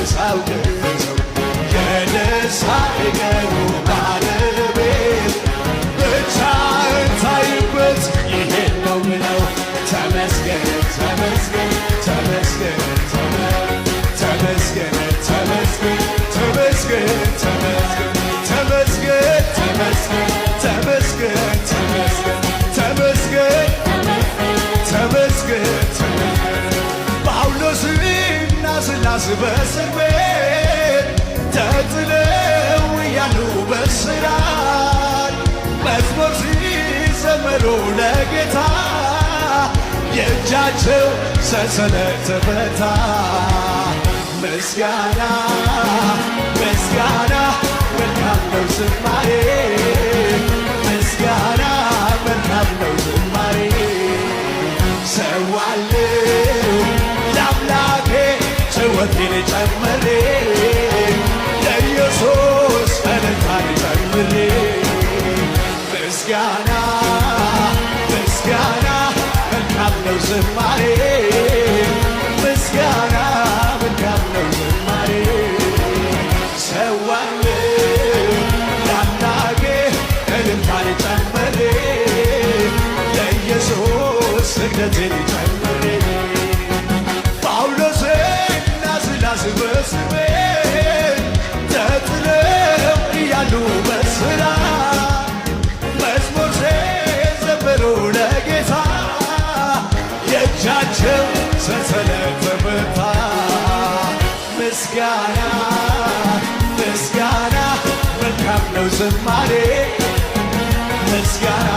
ሳውቅሰው የደስታዬ ቀኑ ባለቤት ብቻህን ታይበት ይሄን ነው ምለው ተመስገን ተመስገን ተመስገን ተመስገን ተመስገን ተመስገን ተመስገን ተመስገን ተመስገን ተመስገን ተመስገን ጳውሎስና ሲላስ በእስር ቤት ተጥለው እያሉ በእስራት መዝሙር ሲዘምሩ ለጌታ የእጃቸው ሰንሰለት ተፈታ። ምስጋና ምስጋና መልካም ነው ዝማሬ ምስጋና መልካም ነው ዝማሬ ሰዋለው ለአምላኬ ጭወቴን ጨምሬ ለኢየሱስ እልልታን ጨምሬ ምስጋና ምስጋና መልካም ነው ዝማሬ ምስጋና መልካም ነው ዝማሬ ሰዋለው ለአምላኬ እልልታን ጨምሬ ለኢየሱስ ስግደቴን ጨምሬ ጳውሎስና ሲላስ በእስር ቤት ተጥለው እያሉ በእስራት መዝሙር ሲዘምሩ ለጌታ የእጃቸው ሰንሰለት ተፈታ። ምስጋና ምስጋና መልካም ነው ዝማሬ ምስጋና